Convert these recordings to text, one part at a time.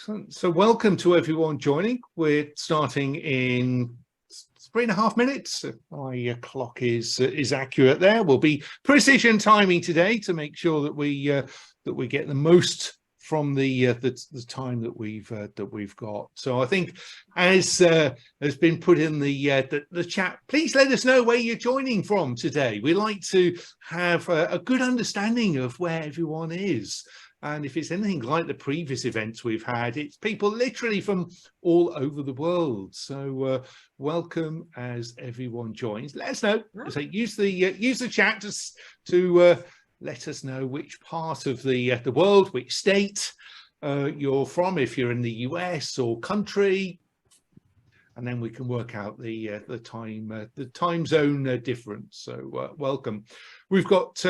Excellent. So welcome to everyone joining. We're starting in 3.5 minutes. If my clock is accurate there. We'll be precision timing today to make sure that we get the most from the time that we've got. So I think, as has been put in the chat, please let us know where you're joining from today. We like to have a good understanding of where everyone is. And if it's anything like the previous events we've had, it's people literally from all over the world. So welcome as everyone joins. Let us know. So use the chat to let us know which part of the world, which state you're from, if you're in the US or country, and then we can work out the time zone difference. So welcome. We've got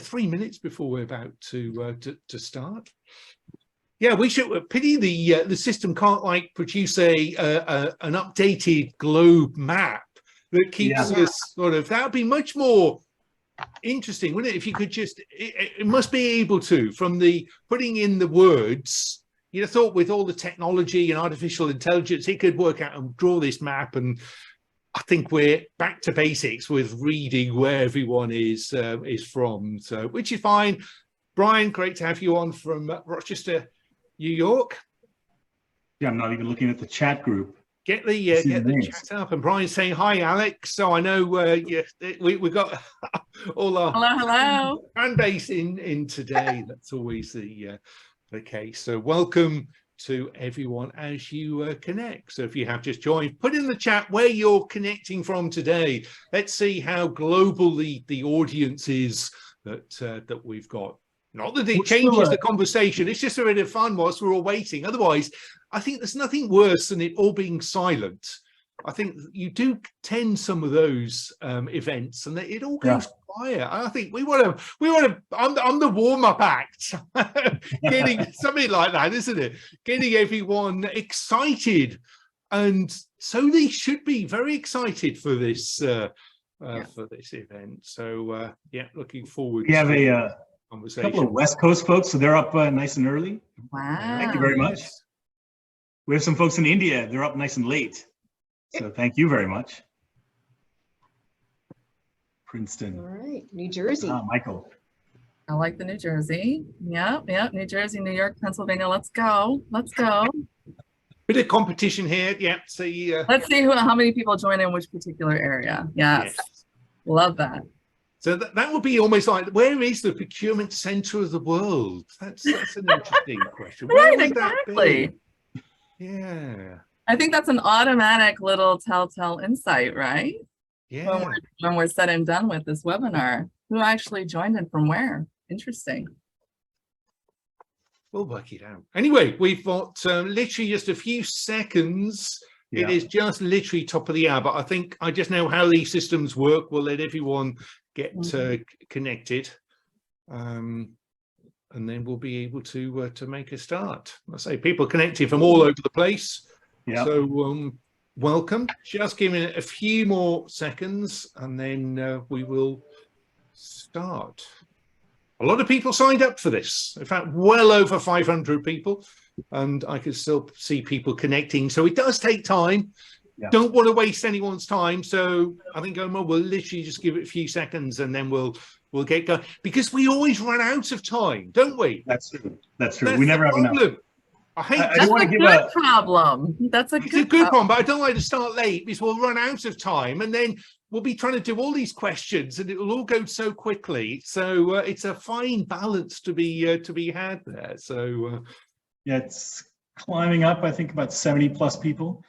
3 minutes before we're about to start. Yeah, we should pity the system can't produce an updated globe map that keeps us sort of. That would be much more interesting, wouldn't it? If you could just, it must be able to, from the putting in the words. You'd have thought with all the technology and artificial intelligence, it could work out and draw this map. And I think we're back to basics with reading where everyone is from, so which is fine. Brian, great to have you on from Rochester, New York. Yeah, I'm not even looking at the chat group. Get the chat up, and Brian's saying hi, Alex. So I know we got all our hello fan base in today. That's always the case. So welcome to everyone as you connect. So if you have just joined, put in the chat where you're connecting from today. Let's see how global the audience is that we've got. Not that it changes the conversation, it's just a bit of fun whilst we're all waiting. Otherwise, I think there's nothing worse than it all being silent. I think you do tend some of those events, and it all goes quiet. I think we want to. I'm the warm-up act, getting something like that, isn't it? Getting everyone excited, and so they should be very excited for this event. So looking forward. We have to a couple of West Coast folks, so they're up nice and early. Wow! Thank you very much. We have some folks in India. They're up nice and late. So thank you very much. Princeton. All right, New Jersey. Michael. I like the New Jersey. Yep. New Jersey, New York, Pennsylvania. Let's go. Bit of competition here. Yeah. See. Let's see how many people join in which particular area. Yes. Love that. So that would be almost like, where is the procurement center of the world? That's an interesting question. Right, exactly. Yeah. I think that's an automatic little telltale insight, right? Yeah. When we're said and done with this webinar, who actually joined in from where? Interesting. We'll work it out. Anyway, we've got literally just a few seconds. Yeah. It is just literally top of the hour, but I think I just know how these systems work. We'll let everyone get connected, and then we'll be able to make a start. I say people connected from all over the place. Yeah. So welcome. Just give it a few more seconds, and then we will start. A lot of people signed up for this. In fact, well over 500 people, and I can still see people connecting. So it does take time. Yeah. Don't want to waste anyone's time. So I think Omer will literally just give it a few seconds, and then we'll get going, because we always run out of time, don't we? That's true. That's we never have enough. I don't want to give a problem. That's a good problem, but I don't like to start late because we'll run out of time, and then we'll be trying to do all these questions, and it will all go so quickly. So it's a fine balance to be had there. So yeah, it's climbing up. I think about 70 plus people.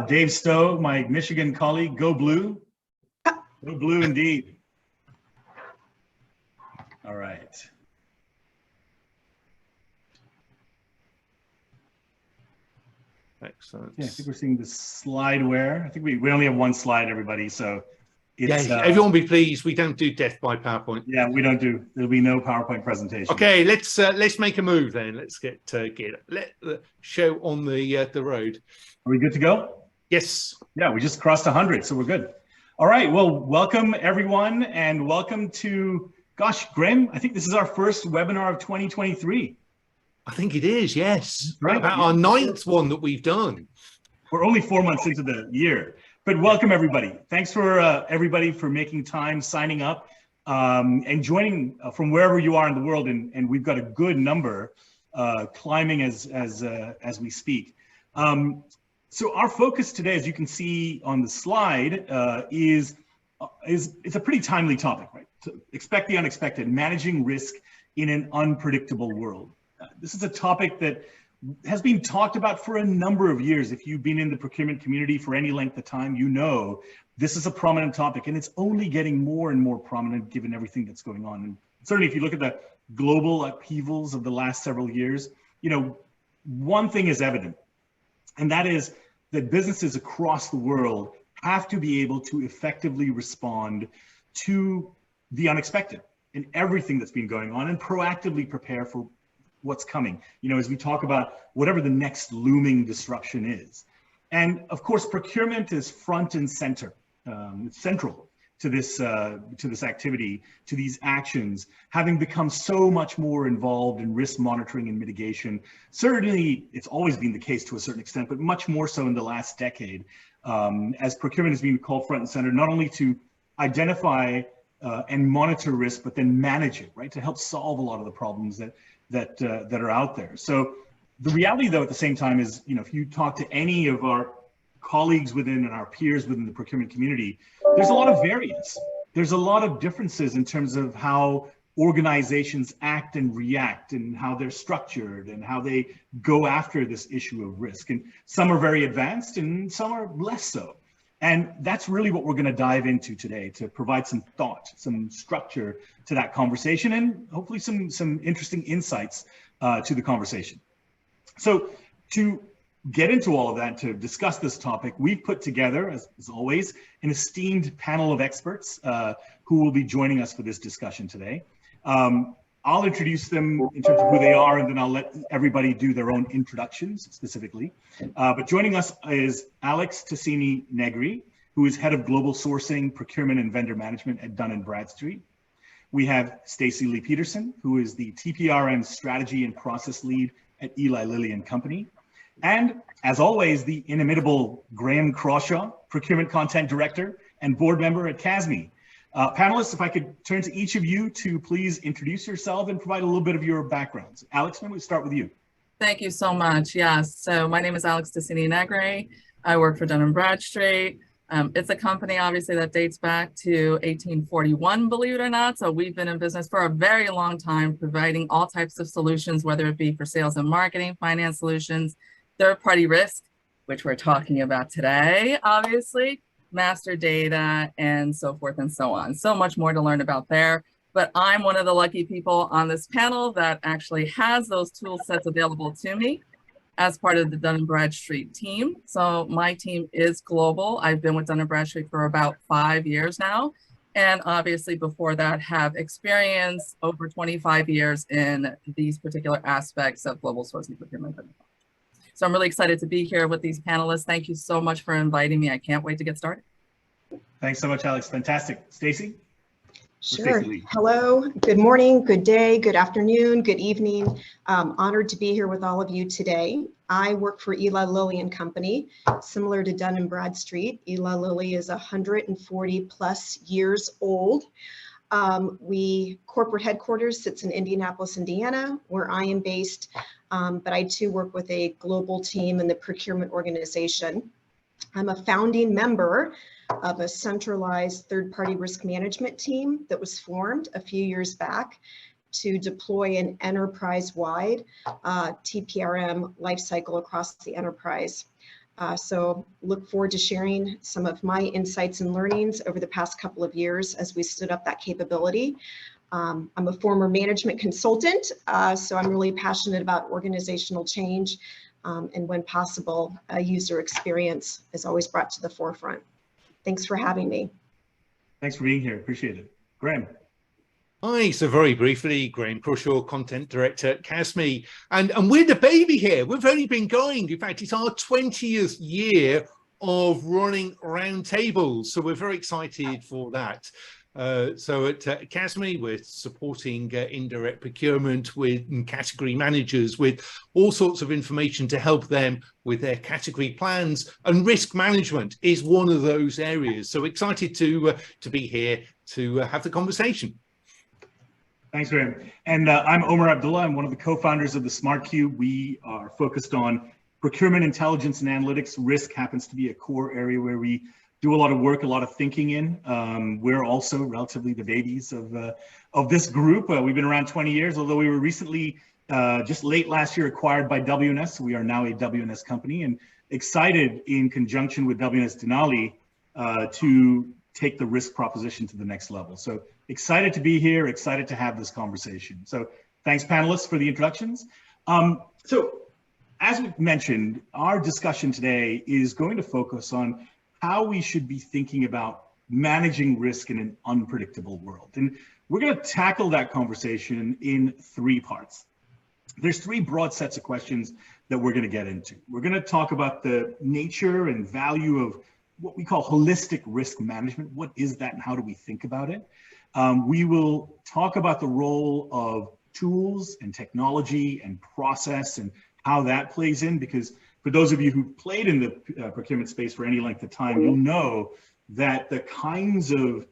Dave Stowe, my Michigan colleague, go blue. Go blue indeed. All right. Excellent. Yeah, I think we're seeing the slideware. I think we only have one slide, everybody. So it's, everyone be pleased. We don't do death by PowerPoint. Yeah, we don't do. There'll be no PowerPoint presentation. Okay, let's make a move then. Let's let the show on the road. Are we good to go? Yes. Yeah, we just crossed 100, so we're good. All right. Well, welcome everyone, and welcome to. Gosh, Graham, I think this is our first webinar of 2023. I think it is, yes. Right. About our ninth one that we've done. We're only 4 months into the year, but welcome everybody. Thanks for everybody for making time, signing up, and joining from wherever you are in the world. And we've got a good number climbing as we speak. So our focus today, as you can see on the slide, is it's a pretty timely topic, right? To expect the unexpected, managing risk in an unpredictable world. This is a topic that has been talked about for a number of years. If you've been in the procurement community for any length of time, you know this is a prominent topic, and it's only getting more and more prominent given everything that's going on. And certainly if you look at the global upheavals of the last several years, you know, one thing is evident, and that is that businesses across the world have to be able to effectively respond to the unexpected and everything that's been going on and proactively prepare for what's coming, you know, as we talk about whatever the next looming disruption is. And of course, procurement is front and center. It's central to this activity, to these actions, having become so much more involved in risk monitoring and mitigation. Certainly, it's always been the case to a certain extent, but much more so in the last decade, as procurement has been called front and center, not only to identify and monitor risk, but then manage it, right, to help solve a lot of the problems that are out there. So the reality, though, at the same time is, you know, if you talk to any of our colleagues within and our peers within the procurement community, there's a lot of variance. There's a lot of differences in terms of how organizations act and react and how they're structured and how they go after this issue of risk. And some are very advanced and some are less so. And that's really what we're going to dive into today, to provide some thought, some structure to that conversation, and hopefully some interesting insights to the conversation. So to get into all of that, to discuss this topic, we've put together, as always, an esteemed panel of experts who will be joining us for this discussion today. I'll introduce them in terms of who they are, and then I'll let everybody do their own introductions specifically. But joining us is Alex Tassini-Negri, who is Head of Global Sourcing, Procurement, and Vendor Management at Dun & Bradstreet. We have Stacey Lee Peterson, who is the TPRM Strategy and Process Lead at Eli Lilly and Company. And as always, the inimitable Graham Crawshaw, Procurement Content Director and Board Member at CASME. Panelists, if I could turn to each of you to please introduce yourself and provide a little bit of your backgrounds. Alex, why don't we start with you? Thank you so much. Yes, so my name is Alex Tassini-Negri. I work for Dun & Bradstreet. It's a company, obviously, that dates back to 1841, believe it or not. So we've been in business for a very long time, providing all types of solutions, whether it be for sales and marketing, finance solutions, third-party risk, which we're talking about today, obviously, master data, and so forth and so on. So much more to learn about there. But I'm one of the lucky people on this panel that actually has those tool sets available to me as part of the Dun & Bradstreet team. So my team is global. I've been with Dun & Bradstreet for about 5 years now. And obviously before that have experience over 25 years in these particular aspects of global sourcing procurement. So I'm really excited to be here with these panelists. Thank you so much for inviting me. I can't wait to get started. Thanks so much, Alex. Fantastic. Stacey? Sure. Hello, good morning, good day, good afternoon, good evening. Honored to be here with all of you today. I work for Eli Lilly and Company, similar to Dun & Bradstreet. Eli Lilly is 140 plus years old. Corporate headquarters sits in Indianapolis, Indiana, where I am based, but I too work with a global team in the procurement organization. I'm a founding member of a centralized third-party risk management team that was formed a few years back to deploy an enterprise-wide TPRM lifecycle across the enterprise. So look forward to sharing some of my insights and learnings over the past couple of years as we stood up that capability. I'm a former management consultant, so I'm really passionate about organizational change, and when possible, user experience is always brought to the forefront. Thanks for having me. Thanks for being here. Appreciate it. Graham. Hi, so very briefly, Graham Crawshaw, Content Director at CASME. And we're the baby here. We've only been going. In fact, it's our 20th year of running roundtables. So we're very excited for that. So at CASME, we're supporting indirect procurement with category managers with all sorts of information to help them with their category plans, and risk management is one of those areas. So excited to be here to have the conversation. Thanks, Graham. And I'm Omer Abdullah. I'm one of the co-founders of the Smart Cube. We are focused on procurement intelligence and analytics. Risk happens to be a core area where we do a lot of work, a lot of thinking in. We're also relatively the babies of this group. We've been around 20 years, although we were recently, just late last year, acquired by WNS. We are now a WNS company, and excited in conjunction with WNS Denali to take the risk proposition to the next level. So excited to be here, excited to have this conversation. So thanks, panelists, for the introductions. So as we mentioned, our discussion today is going to focus on how we should be thinking about managing risk in an unpredictable world. And we're going to tackle that conversation in 3 parts. There's 3 broad sets of questions that we're going to get into. We're going to talk about the nature and value of what we call holistic risk management. What is that and how do we think about it? We will talk about the role of tools and technology and process and how that plays in, because for those of you who played in the procurement space for any length of time, you'll know that the kinds of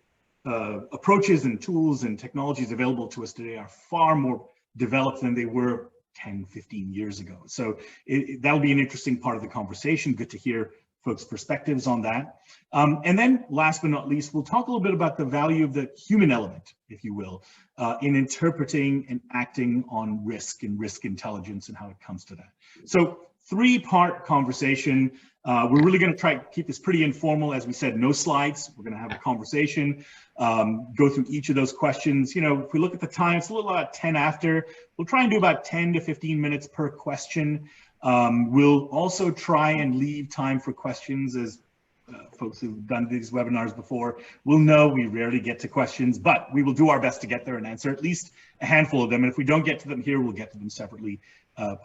approaches and tools and technologies available to us today are far more developed than they were 10, 15 years ago. So that'll be an interesting part of the conversation. Good to hear folks' perspectives on that. And then last but not least, we'll talk a little bit about the value of the human element, if you will, in interpreting and acting on risk and risk intelligence and how it comes to that. So 3-part conversation. We're really going to try to keep this pretty informal. As we said, no slides. We're going to have a conversation, go through each of those questions. You know, if we look at the time, it's a little about 10 after. We'll try and do about 10 to 15 minutes per question. We'll also try and leave time for questions, as folks who've done these webinars before will know we rarely get to questions, but we will do our best to get there and answer at least a handful of them. And if we don't get to them here, we'll get to them separately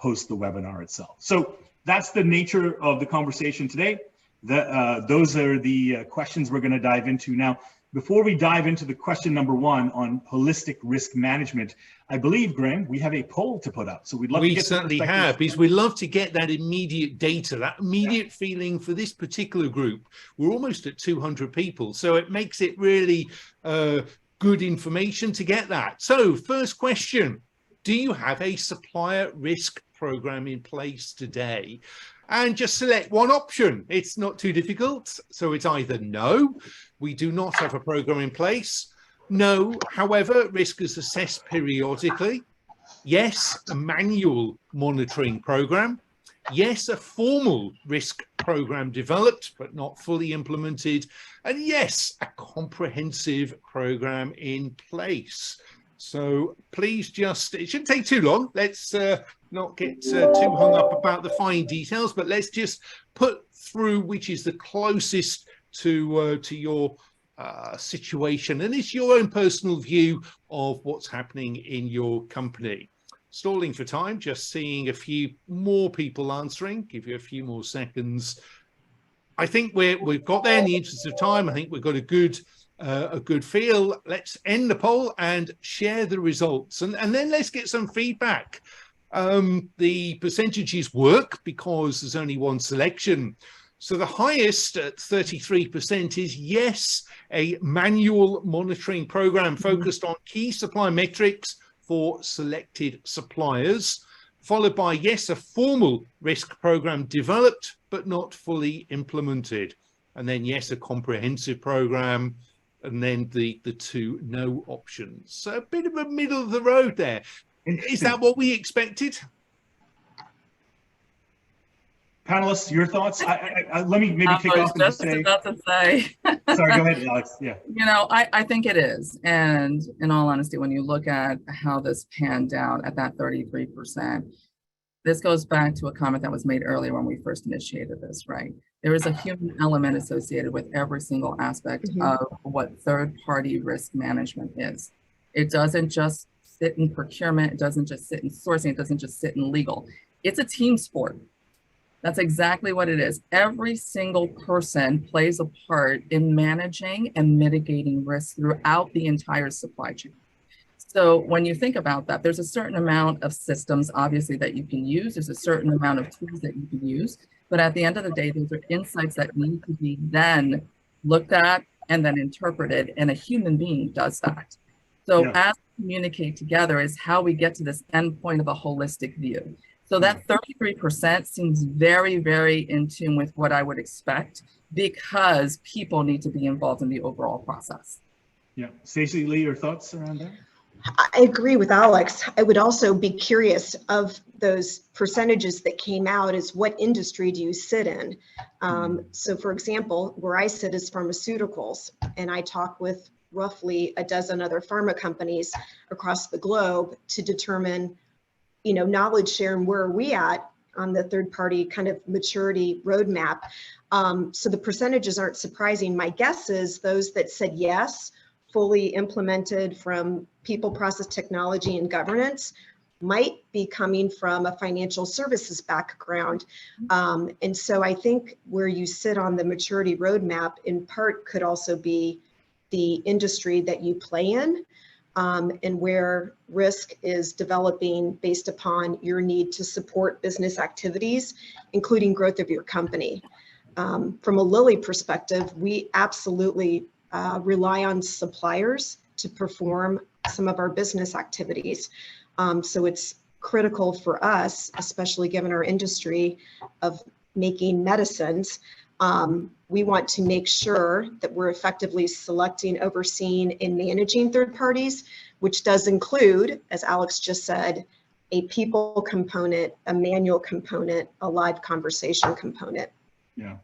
post the webinar itself. So that's the nature of the conversation today. Those are the questions we're going to dive into. Now, before we dive into the question number 1 on holistic risk management, I believe, Graham, we have a poll to put up. So we'd love to get. We certainly have, because we love to get that immediate data, that immediate feeling for this particular group. We're almost at 200 people, so it makes it really good information to get that. So first question, do you have a supplier risk program in place today? And just select one option. It's not too difficult. So it's either no, we do not have a program in place. No, however, risk is assessed periodically. Yes, a manual monitoring program. Yes, a formal risk program developed, but not fully implemented. And yes, a comprehensive program in place. So please just, it shouldn't take too long. Let's not get too hung up about the fine details, but let's just put through which is the closest to your situation. And it's your own personal view of what's happening in your company. Stalling for time, just seeing a few more people answering, give you a few more seconds. I think we've got there in the interest of time. I think we've got a good feel. Let's end the poll and share the results, and then let's get some feedback. The percentages work because there's only one selection. So the highest at 33% is yes, a manual monitoring program focused on key supply metrics for selected suppliers, followed by yes, a formal risk program developed but not fully implemented, and then yes, a comprehensive program, and then the 2 no options. So a bit of a middle of the road there. Is that what we expected? Panelists, your thoughts? Let me maybe kick off and just say. About to say. Sorry, go ahead, Alex. Yeah. You know, I think it is. And in all honesty, when you look at how this panned out at that 33%, this goes back to a comment that was made earlier when we first initiated this, right? There is a human element associated with every single aspect of what third-party risk management is. It doesn't just sit in procurement. It doesn't just sit in sourcing. It doesn't just sit in legal. It's a team sport. That's exactly what it is. Every single person plays a part in managing and mitigating risk throughout the entire supply chain. So when you think about that, there's a certain amount of systems, obviously, that you can use. There's a certain amount of tools that you can use. But at the end of the day, those are insights that need to be then looked at and then interpreted, and a human being does that. So as we communicate together is how we get to this end point of a holistic view. So that 33% seems very, very in tune with what I would expect, because people need to be involved in the overall process. Yeah. Stacey, Lee, your thoughts around that? I agree with Alex. I would also be curious of those percentages that came out is what industry do you sit in? So for example, where I sit is pharmaceuticals, and I talk with roughly a dozen other pharma companies across the globe to determine, you know, knowledge share and where are we at on the third party kind of maturity roadmap. So the percentages aren't surprising. My guess is those that said yes, fully implemented from people, process, technology, and governance might be coming from a financial services background. And so I think where you sit on the maturity roadmap in part could also be the industry that you play in, and where risk is developing based upon your need to support business activities, including growth of your company. From a Lilly perspective, we absolutely rely on suppliers to perform some of our business activities. So it's critical for us, especially given our industry of making medicines. We want to make sure that we're effectively selecting, overseeing, and managing third parties, which does include, as Alex just said, a people component, a manual component, a live conversation component. Yeah.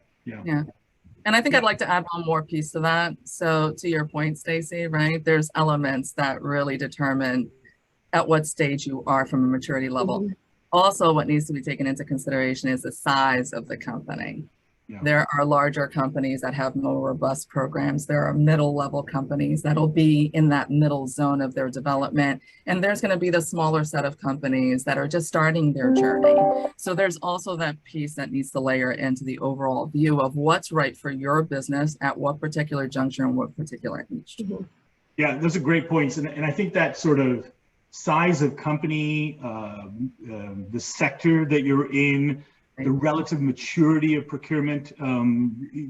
And I think I'd like to add one more piece to that. So to your point, Stacey, right? There's elements that really determine at what stage you are from a maturity level. Mm-hmm. Also, what needs to be taken into consideration is the size of the company. Yeah. There are larger companies that have more robust programs. There are middle level companies that'll be in that middle zone of their development. And there's going to be the smaller set of companies that are just starting their journey. So there's also that piece that needs to layer into the overall view of what's right for your business at what particular juncture and what particular industry. Mm-hmm. Yeah, those are great points. And I think that sort of size of company, the sector that you're in, the relative maturity of procurement,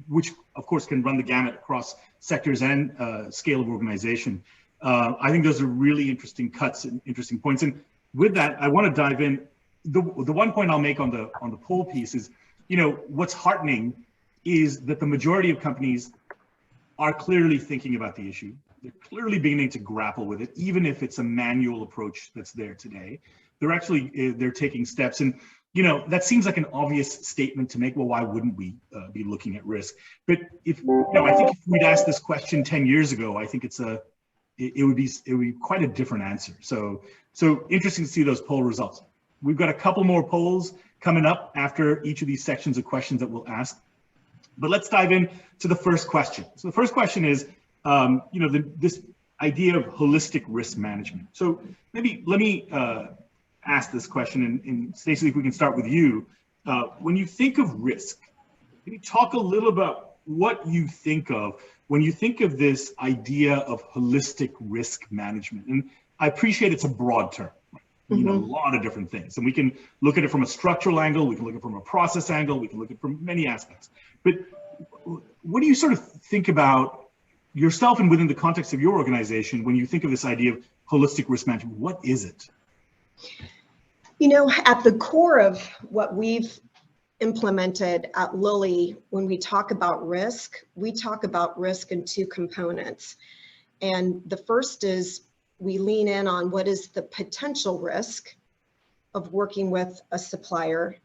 which of course can run the gamut across sectors and scale of organization. I think those are really interesting cuts and interesting points. And with that, I want to dive in. The one point I'll make on the poll piece is, you know, what's heartening is that the majority of companies are clearly thinking about the issue. They're clearly beginning to grapple with it, even if it's a manual approach that's there today. They're taking steps. And you know, that seems like an obvious statement to make. Well, why wouldn't we be looking at risk? But if, you know, I think if we'd asked this question 10 years ago, I think it would be quite a different answer. So interesting to see those poll results. We've got a couple more polls coming up after each of these sections of questions that we'll ask. But let's dive in to the first question. So the first question is, you know, this idea of holistic risk management. So maybe let me ask this question, and Stacey, if we can start with you. When you think of risk, can you talk a little about what you think of when you think of this idea of holistic risk management? And I appreciate it's a broad term. You mean a lot of different things, and we can look at it from a structural angle, we can look at it from a process angle, we can look at it from many aspects. But what do you sort of think about yourself and within the context of your organization when you think of this idea of holistic risk management? What is it? You know, at the core of what we've implemented at Lilly, when we talk about risk, we talk about risk in two components. And the first is we lean in on what is the potential risk of working with a supplier.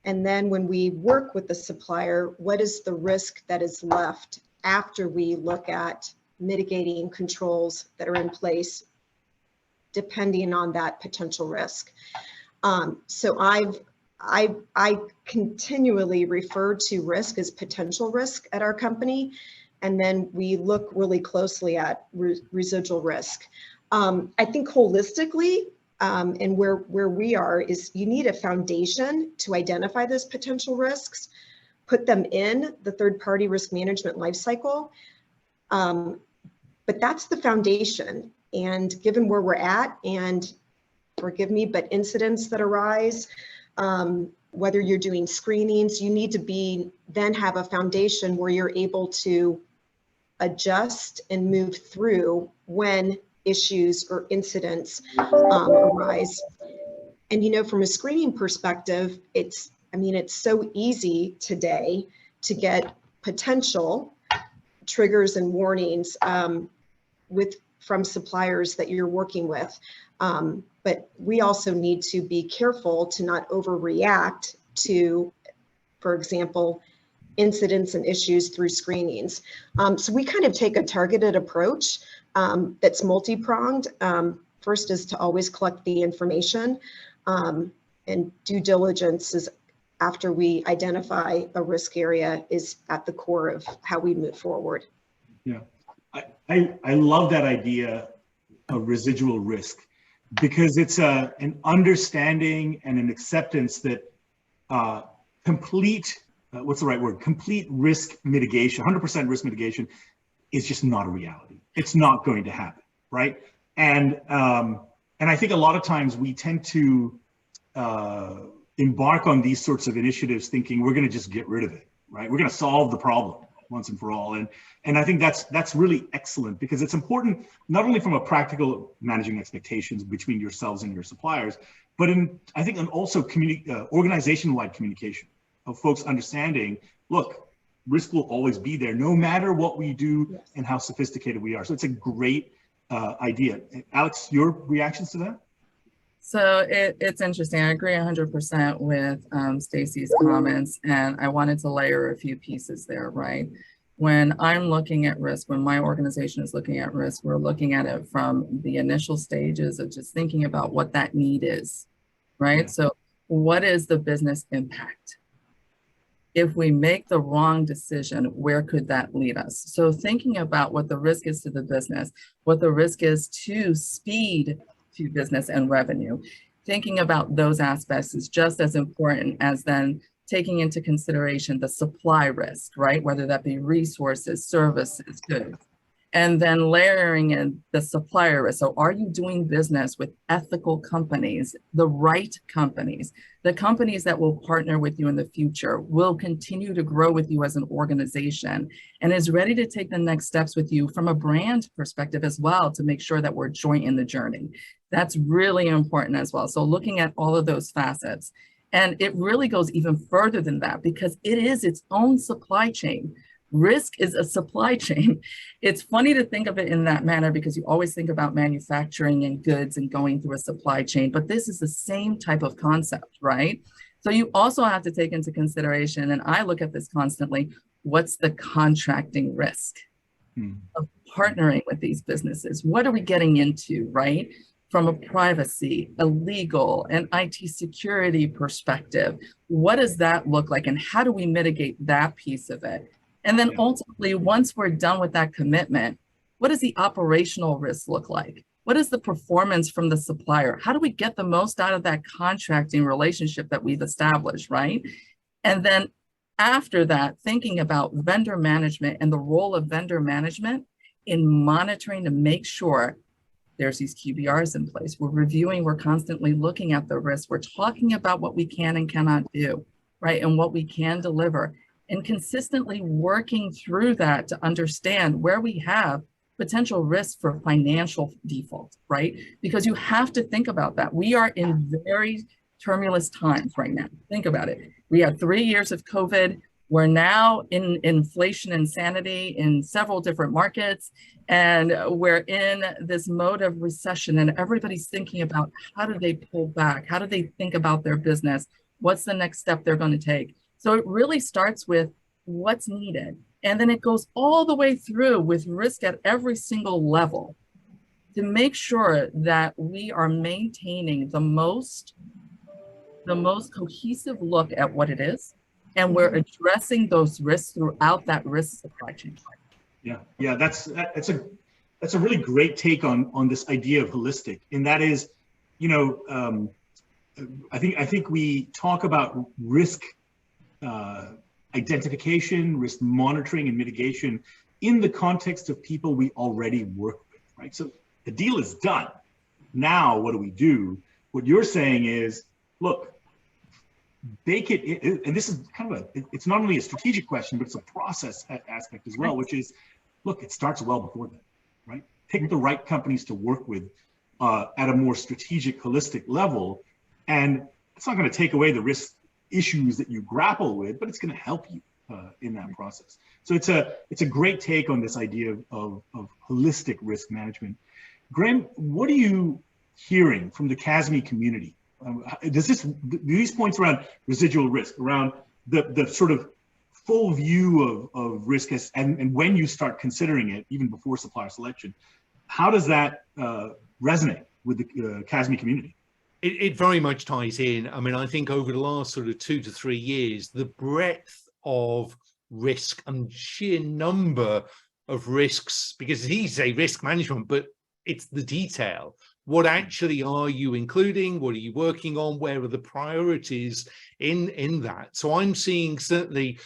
And then when we work with the supplier, what is the risk that is left after we look at mitigating controls that are in place depending on that potential risk. So I continually refer to risk as potential risk at our company, and then we look really closely at residual risk. I think holistically, and where we are is you need a foundation to identify those potential risks, put them in the third-party risk management lifecycle. But that's the foundation. And given where we're at, and forgive me, but incidents that arise, whether you're doing screenings, you need to then have a foundation where you're able to adjust and move through when issues or incidents arise. And, you know, from a screening perspective, it's so easy today to get potential triggers and warnings from suppliers that you're working with. But we also need to be careful to not overreact to, for example, incidents and issues through screenings. So we kind of take a targeted approach that's multi-pronged. First is to always collect the information, and due diligence is after we identify a risk area is at the core of how we move forward. Yeah, I love that idea of residual risk, because it's an understanding and an acceptance that complete risk mitigation, 100% risk mitigation is just not a reality. It's not going to happen, right? And I think a lot of times we tend to embark on these sorts of initiatives thinking we're going to just get rid of it, right? We're going to solve the problem once and for all. And I think that's really excellent, because it's important not only from a practical managing expectations between yourselves and your suppliers, but I think also organization-wide communication of folks understanding, look, risk will always be there no matter what we do. Yes. And how sophisticated we are. So it's a great idea. Alex, your reactions to that? So it's interesting. I agree 100% with Stacey's comments, and I wanted to layer a few pieces there, right? When I'm looking at risk, when my organization is looking at risk, we're looking at it from the initial stages of just thinking about what that need is, right? Yeah. So what is the business impact? If we make the wrong decision, where could that lead us? So thinking about what the risk is to the business, what the risk is to speed to business and revenue, thinking about those aspects is just as important as then taking into consideration the supply risk, right? Whether that be resources, services, goods, and then layering in the supplier risk. So are you doing business with ethical companies, the right companies, the companies that will partner with you in the future, will continue to grow with you as an organization, and is ready to take the next steps with you from a brand perspective as well, to make sure that we're joint in the journey. That's really important as well. So looking at all of those facets. And it really goes even further than that, because it is its own supply chain. Risk is a supply chain. It's funny to think of it in that manner, because you always think about manufacturing and goods and going through a supply chain, but this is the same type of concept, right? So you also have to take into consideration, and I look at this constantly, what's the contracting risk of partnering with these businesses? What are we getting into, right? From a privacy, a legal, and IT security perspective, what does that look like, and how do we mitigate that piece of it? And then ultimately, once we're done with that commitment, what does the operational risk look like? What is the performance from the supplier? How do we get the most out of that contracting relationship that we've established, right? And then after that, thinking about vendor management and the role of vendor management in monitoring to make sure there's these QBRs in place. We're reviewing, we're constantly looking at the risk. We're talking about what we can and cannot do, right? And what we can deliver, and consistently working through that to understand where we have potential risks for financial default, right? Because you have to think about that. We are in very tumultuous times right now. Think about it. We had 3 years of COVID. We're now in inflation insanity in several different markets, and we're in this mode of recession, and everybody's thinking about how do they pull back? How do they think about their business? What's the next step they're going to take? So it really starts with what's needed, and then it goes all the way through with risk at every single level to make sure that we are maintaining the most cohesive look at what it is. And we're addressing those risks throughout that risk supply chain. Yeah, that's a really great take on this idea of holistic, and that is you know, I think we talk about risk identification, risk monitoring, and mitigation in the context of people we already work with, right? So the deal is done. Now, what do we do? What you're saying is, look, bake it, and this is kind of it's not only a strategic question, but it's a process aspect as well, which is, look, it starts well before that, right? Pick the right companies to work with at a more strategic, holistic level, and it's not going to take away the risk issues that you grapple with, but it's going to help you in that process. So it's a great take on this idea of holistic risk management. Graham, what are you hearing from the CASME community? Do these points around residual risk, around the sort of full view of risk and when you start considering it, even before supplier selection, how does that resonate with the CASME community? It very much ties in. I mean, I think over the last sort of 2 to 3 years, the breadth of risk and sheer number of risks, because it's easy to say risk management, but it's the detail. What actually are you including? What are you working on? Where are the priorities in that? So I'm seeing certainly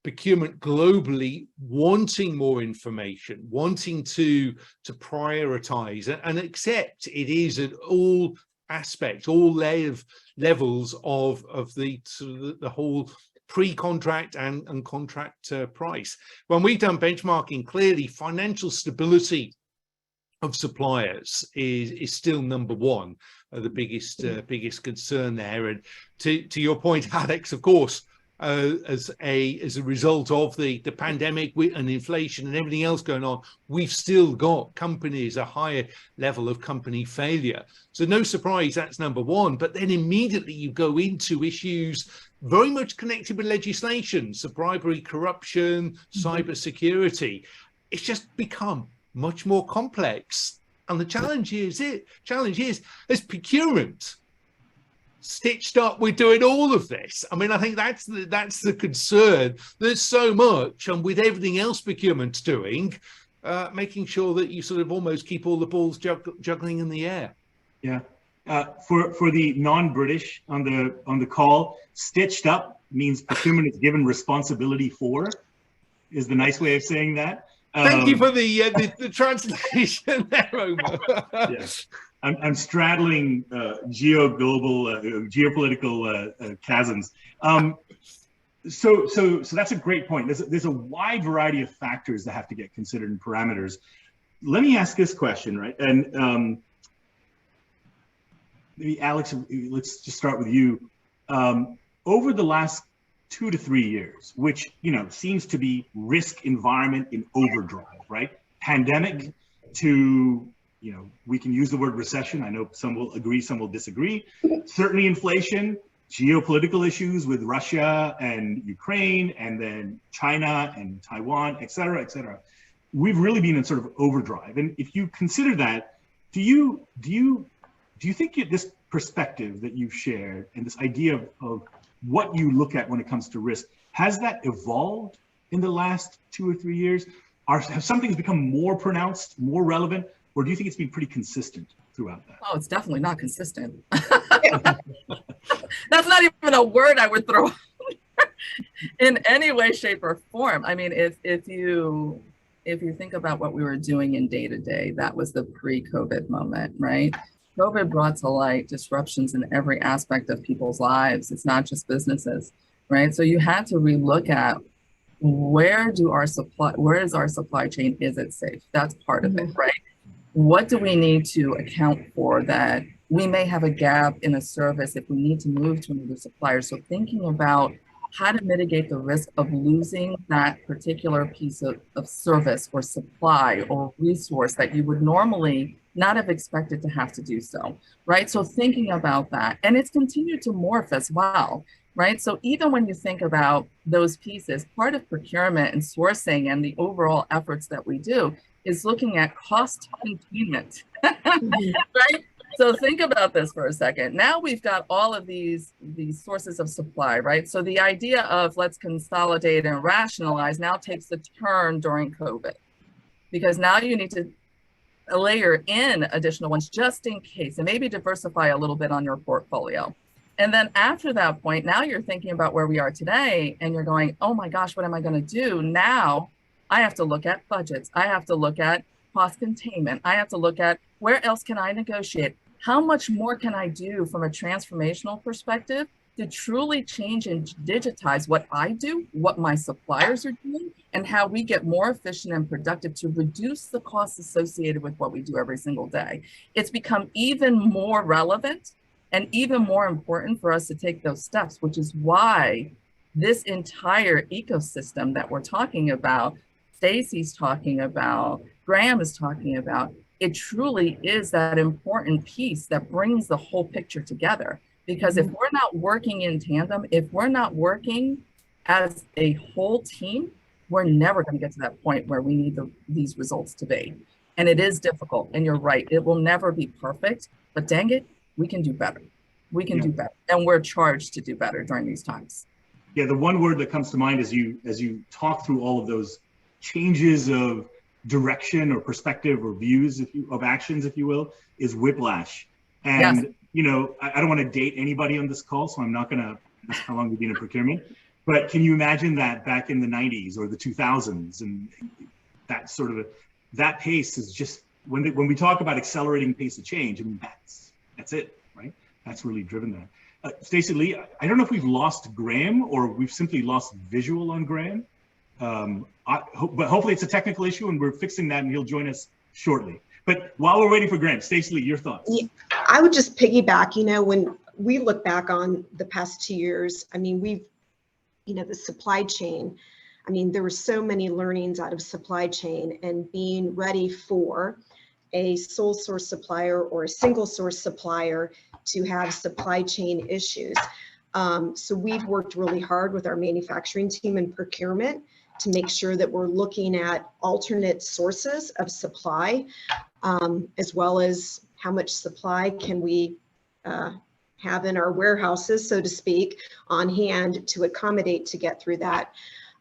procurement globally wanting more information, wanting to prioritize and accept it is at all aspects, all levels of the whole pre-contract and contract price. When we've done benchmarking, clearly financial stability of suppliers is still number one, the biggest concern there. And to your point, Alex, of course, as a result of the pandemic and inflation and everything else going on, we've still got companies, a higher level of company failure. So no surprise, that's number one. But then immediately you go into issues very much connected with legislation, so bribery, corruption, cybersecurity. It's just become much more complex. And the challenge is as procurement stitched up with doing all of this. I mean, I think that's the concern. There's so much, and with everything else procurement's doing, making sure that you sort of almost keep all the balls juggling in the air. Yeah. For the non-British on the call, stitched up means procurement is given responsibility for, is the nice way of saying that. Thank you for the translation there, Omer. Yes. I'm straddling geopolitical chasms. So that's a great point. There's a wide variety of factors that have to get considered and parameters. Let me ask this question, right? And maybe Alex, let's just start with you. Over the last 2 to 3 years, which seems to be risk environment in overdrive, right? Pandemic to we can use the word recession. I know some will agree, some will disagree. Certainly inflation, geopolitical issues with Russia and Ukraine, and then China and Taiwan, et cetera, et cetera. We've really been in sort of overdrive. And if you consider that, do you think this perspective that you've shared and this idea of what you look at when it comes to risk, has that evolved in the last 2 or 3 years? Have some things become more pronounced, more relevant? Or do you think it's been pretty consistent throughout that? Oh, it's definitely not consistent. That's not even a word I would throw in any way, shape, or form. I mean, if you think about what we were doing in day-to-day, that was the pre-COVID moment, right? COVID brought to light disruptions in every aspect of people's lives. It's not just businesses, right? So you had to relook at where is our supply chain? Is it safe? That's part of it, right? What do we need to account for that we may have a gap in a service if we need to move to another supplier? So thinking about how to mitigate the risk of losing that particular piece of service or supply or resource that you would normally not have expected to have to do so, right? So thinking about that, and it's continued to morph as well, right? So even when you think about those pieces, part of procurement and sourcing and the overall efforts that we do is looking at cost containment, right? So think about this for a second. Now we've got all of these sources of supply, right? So the idea of let's consolidate and rationalize now takes a turn during COVID, because now you need to layer in additional ones just in case, and maybe diversify a little bit on your portfolio. And then after that point, now you're thinking about where we are today and you're going, oh my gosh, what am I going to do? Now I have to look at budgets. I have to look at cost containment. I have to look at where else can I negotiate? How much more can I do from a transformational perspective to truly change and digitize what I do, what my suppliers are doing, and how we get more efficient and productive to reduce the costs associated with what we do every single day. It's become even more relevant and even more important for us to take those steps, which is why this entire ecosystem that we're talking about, Stacy's talking about, Graham is talking about, it truly is that important piece that brings the whole picture together. Because if we're not working in tandem, if we're not working as a whole team, we're never going to get to that point where we need these results to be. And it is difficult. And you're right, it will never be perfect, but dang it, we can do better. We can do better. And we're charged to do better during these times. Yeah, the one word that comes to mind as you talk through all of those changes of direction or perspective or views of actions, if you will, is whiplash. And yes. You know, I don't want to date anybody on this call, so I'm not going to ask how long you've been in procurement. But can you imagine that back in the 90s or the 2000s, and that sort of that pace is just when we talk about accelerating pace of change. I mean, that's it, right? That's really driven that. Stacey Lee, I don't know if we've lost Graham or we've simply lost visual on Graham. But hopefully it's a technical issue and we're fixing that, and he'll join us shortly. But while we're waiting for Graham, Stacey Lee, your thoughts? Yeah, I would just piggyback, you know, when we look back on the past 2 years, I mean, the supply chain, I mean, there were so many learnings out of supply chain and being ready for a sole source supplier or a single source supplier to have supply chain issues. So we've worked really hard with our manufacturing team and procurement to make sure that we're looking at alternate sources of supply, as well as how much supply can we have in our warehouses, so to speak, on hand to accommodate to get through that.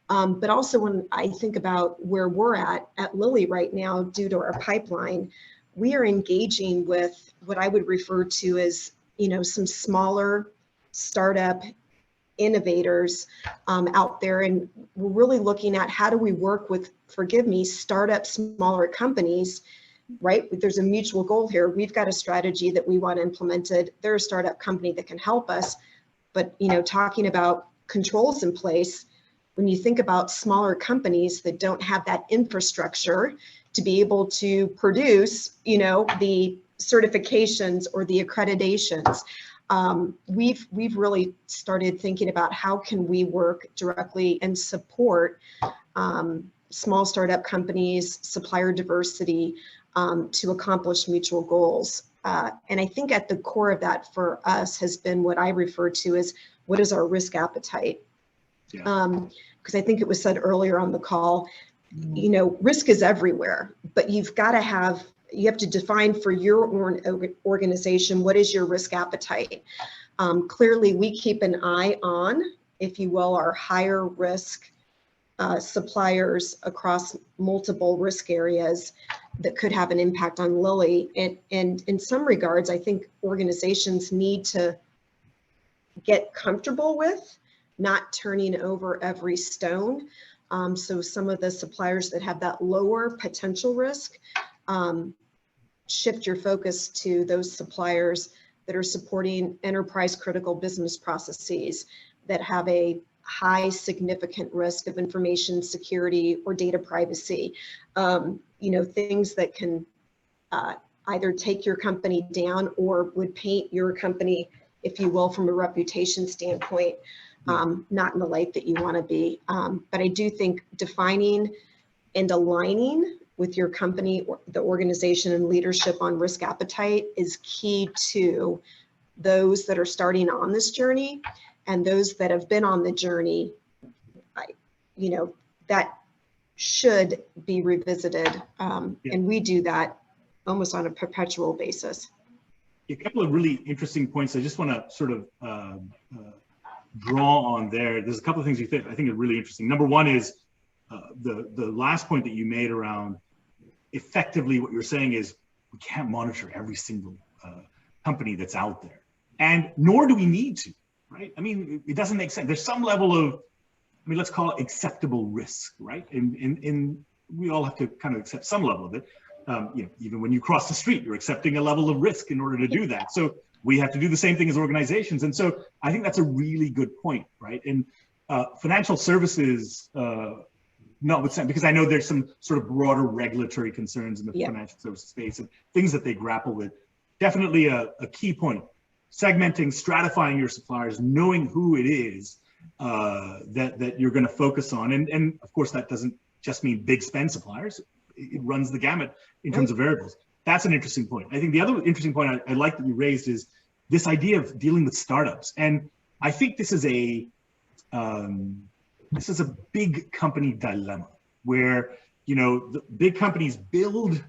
But also when I think about where we're at Lilly right now, due to our pipeline, we are engaging with what I would refer to as, you know, some smaller startup innovators out there. And we're really looking at how do we work with, forgive me, startup smaller companies, right? There's a mutual goal here. We've got a strategy that we want implemented. They're a startup company that can help us. But, you know, talking about controls in place, when you think about smaller companies that don't have that infrastructure to be able to produce, you know, the certifications or the accreditations, we've really started thinking about how can we work directly and support small startup companies, supplier diversity, to accomplish mutual goals. And I think at the core of that for us has been what I refer to as what is our risk appetite? Because I think it was said earlier on the call, you know, risk is everywhere, but you have to define for your organization, what is your risk appetite? Clearly, we keep an eye on, if you will, our higher risk suppliers across multiple risk areas that could have an impact on Lilly. And in some regards, I think organizations need to get comfortable with not turning over every stone. So some of the suppliers that have that lower potential risk, shift your focus to those suppliers that are supporting enterprise critical business processes that have a high significant risk of information security or data privacy. You know, things that can either take your company down or would paint your company, if you will, from a reputation standpoint, not in the light that you want to be. But I do think defining and aligning with your company, or the organization and leadership on risk appetite is key to those that are starting on this journey, and those that have been on the journey, you know, that should be revisited. And we do that almost on a perpetual basis. A couple of really interesting points I just want to sort of draw on there. There's a couple of things I think are really interesting. Number one is the last point that you made around effectively what you're saying is we can't monitor every single company that's out there, and nor do we need to, right? I mean, it doesn't make sense. There's some level of, I mean, let's call it acceptable risk, right? And we all have to kind of accept some level of it. You know, even when you cross the street, you're accepting a level of risk in order to do that. So we have to do the same thing as organizations. And so I think that's a really good point, right? And financial services, notwithstanding, because I know there's some sort of broader regulatory concerns in the financial services space and things that they grapple with. Definitely a key point. Segmenting, stratifying your suppliers, knowing who it is that you're going to focus on. And of course, that doesn't just mean big spend suppliers. It runs the gamut in terms of variables. That's an interesting point. I think the other interesting point I like that you raised is this idea of dealing with startups. And I think this is a big company dilemma where, you know, the big companies build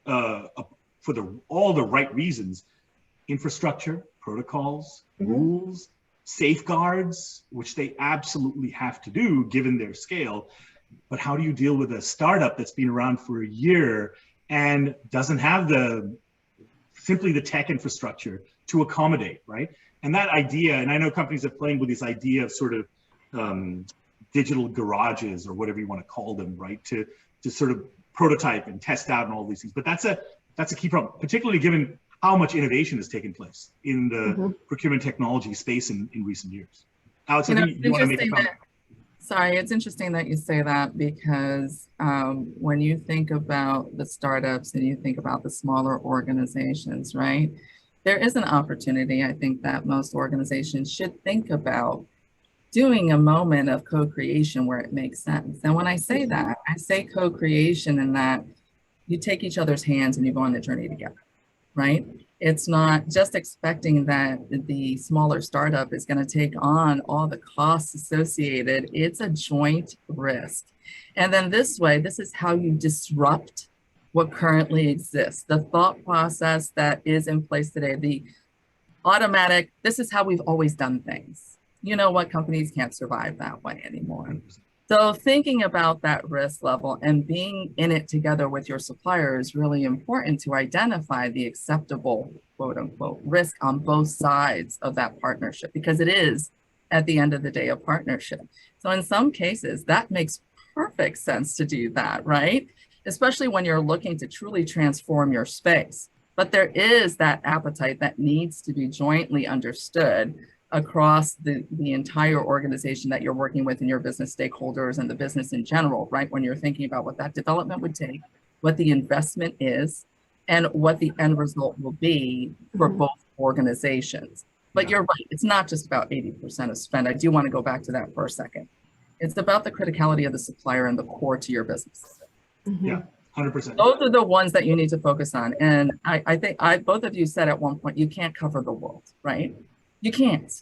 for all the right reasons, infrastructure, protocols, rules, safeguards, which they absolutely have to do given their scale. But how do you deal with a startup that's been around for a year and doesn't have simply the tech infrastructure to accommodate, right? And that idea, and I know companies are playing with this idea of sort of digital garages or whatever you want to call them, right? To sort of prototype and test out and all these things. But that's a key problem, particularly given how much innovation has taken place in the procurement technology space in recent years. Alex, I think you want to make a comment. Sorry, it's interesting that you say that because when you think about the startups and you think about the smaller organizations, right? There is an opportunity, I think, that most organizations should think about doing a moment of co-creation where it makes sense. And when I say that, I say co-creation in that you take each other's hands and you go on the journey together, right? It's not just expecting that the smaller startup is going to take on all the costs associated. It's a joint risk. And then this way, this is how you disrupt what currently exists. The thought process that is in place today, the automatic, this is how we've always done things. You know what? Companies can't survive that way anymore. So thinking about that risk level and being in it together with your supplier is really important to identify the acceptable, quote unquote, risk on both sides of that partnership, because it is, at the end of the day, a partnership. So in some cases, that makes perfect sense to do that, right? Especially when you're looking to truly transform your space. But there is that appetite that needs to be jointly understood across the entire organization that you're working with and your business stakeholders and the business in general, right? When you're thinking about what that development would take, what the investment is, and what the end result will be for both organizations. But you're right, it's not just about 80% of spend. I do want to go back to that for a second. It's about the criticality of the supplier and the core to your business. Yeah, 100%. Those are the ones that you need to focus on. And I think both of you said at one point, you can't cover the world, right? You can't.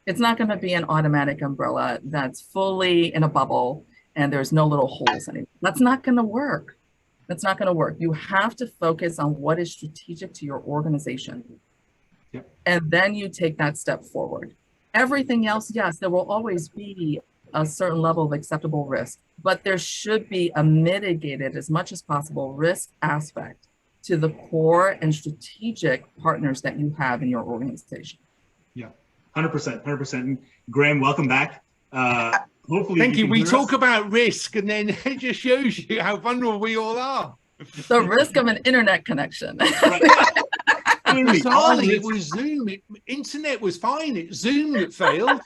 It's not going to be an automatic umbrella that's fully in a bubble and there's no little holes in it. That's not going to work. That's not going to work. You have to focus on what is strategic to your organization. Yep. And then you take that step forward. Everything else, yes, there will always be a certain level of acceptable risk, but there should be a mitigated as much as possible risk aspect to the core and strategic partners that you have in your organization. Yeah, 100%, 100%. And Graham, welcome back. Hopefully, thank you. We talk about risk, and then it just shows you how vulnerable we all are. The risk of an internet connection. Right. Bizarrely, it was Zoom. Internet was fine. It's Zoom that failed.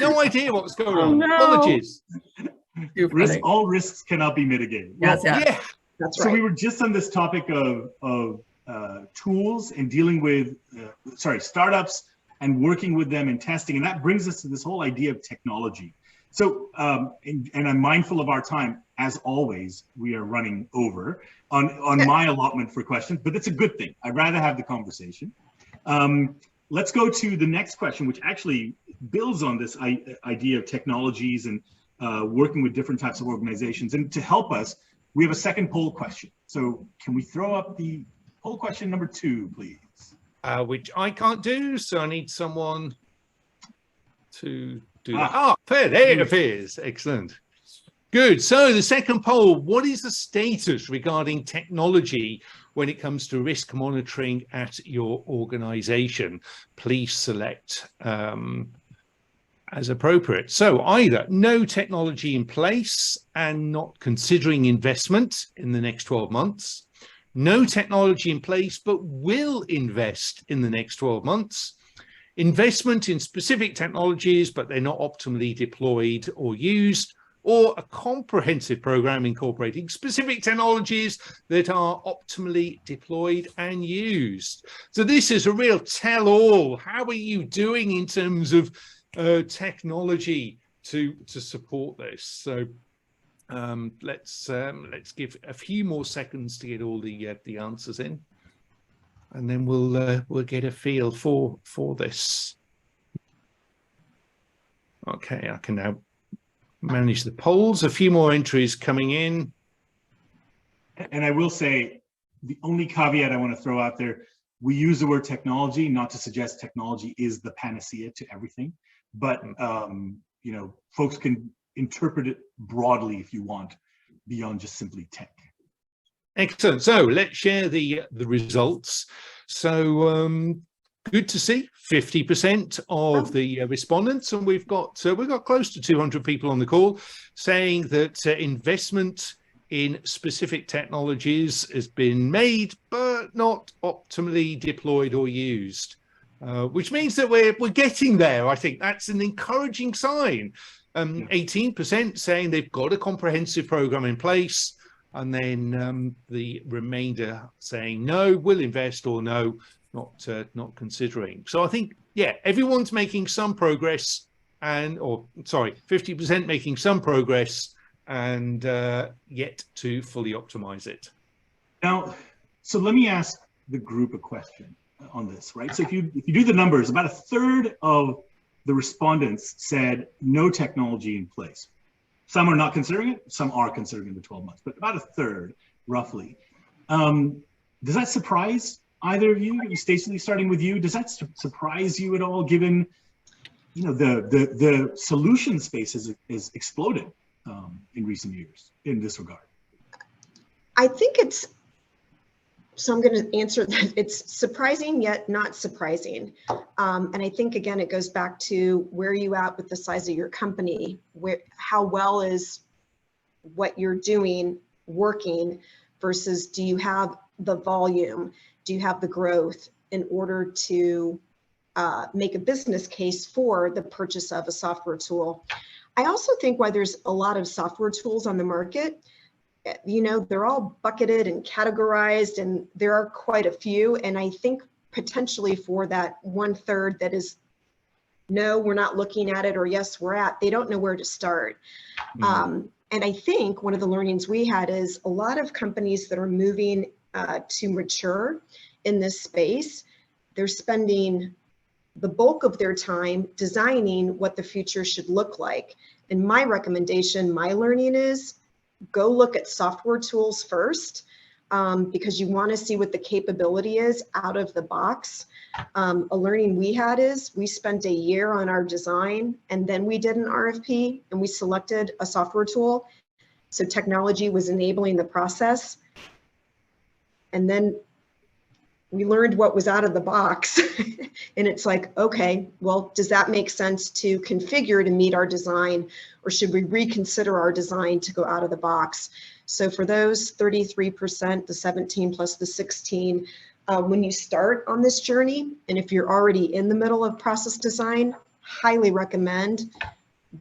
No idea what's going on. No. Apologies. All risks cannot be mitigated. Yes, well, yeah. That's so right. we were just on this topic of tools and dealing with, startups and working with them and testing. And that brings us to this whole idea of technology. So, and I'm mindful of our time. As always, we are running over on my allotment for questions, but it's a good thing. I'd rather have the conversation. Let's go to the next question, which actually builds on this idea of technologies and working with different types of organizations. And to help us, we have a second poll question. So can we throw up the poll question number 2, please? Which I can't do, so I need someone to do that. Ah, fair, there it appears. Excellent. Good. So the second poll, what is the status regarding technology when it comes to risk monitoring at your organization? Please select as appropriate. So either no technology in place and not considering investment in the next 12 months, no technology in place but will invest in the next 12 months, investment in specific technologies but they're not optimally deployed or used, or a comprehensive program incorporating specific technologies that are optimally deployed and used. So this is a real tell-all. How are you doing in terms of technology to support this? So let's give a few more seconds to get all the answers in, and then we'll get a feel for this. Okay, I can now manage the polls. A few more entries coming in. And I will say, the only caveat I want to throw out there, we use the word technology, not to suggest technology is the panacea to everything, but you know, folks can interpret it broadly if you want, beyond just simply tech. Excellent. So let's share the results. So good to see 50% of the respondents, and we've got close to 200 people on the call saying that investment in specific technologies has been made but not optimally deployed or used, which means that we're getting there. I think that's an encouraging sign. 18% saying they've got a comprehensive program in place, and then the remainder saying no, will invest, or no, not considering. So I think, yeah, everyone's making some progress, and 50% making some progress, and yet to fully optimize it. Now, so let me ask the group a question on this, right? So if you do the numbers, about a third of the respondents said no technology in place. Some are not considering it, some are considering the 12 months, but about a third, roughly. Does that surprise either of you? Stacey, starting with you, does that surprise you at all, given, you know, the solution space is exploded in recent years in this regard? I think it's, so I'm going to answer that. It's surprising yet not surprising. And I think, again, it goes back to where are you at with the size of your company? How well is what you're doing working versus do you have the volume? Do you have the growth in order to make a business case for the purchase of a software tool? I also think why there's a lot of software tools on the market, you know, they're all bucketed and categorized, and there are quite a few. And I think potentially for that 1/3 that is, no, we're not looking at it, or yes, we're at, they don't know where to start. And I think one of the learnings we had is a lot of companies that are moving to mature in this space, they're spending the bulk of their time designing what the future should look like. And my recommendation, my learning is, go look at software tools first, because you want to see what the capability is out of the box. A learning we had is we spent a year on our design, and then we did an RFP and we selected a software tool. So technology was enabling the process. And then we learned what was out of the box. And it's like, okay, well, does that make sense to configure to meet our design, or should we reconsider our design to go out of the box? So for those 33%, the 17 plus the 16, when you start on this journey, and if you're already in the middle of process design, highly recommend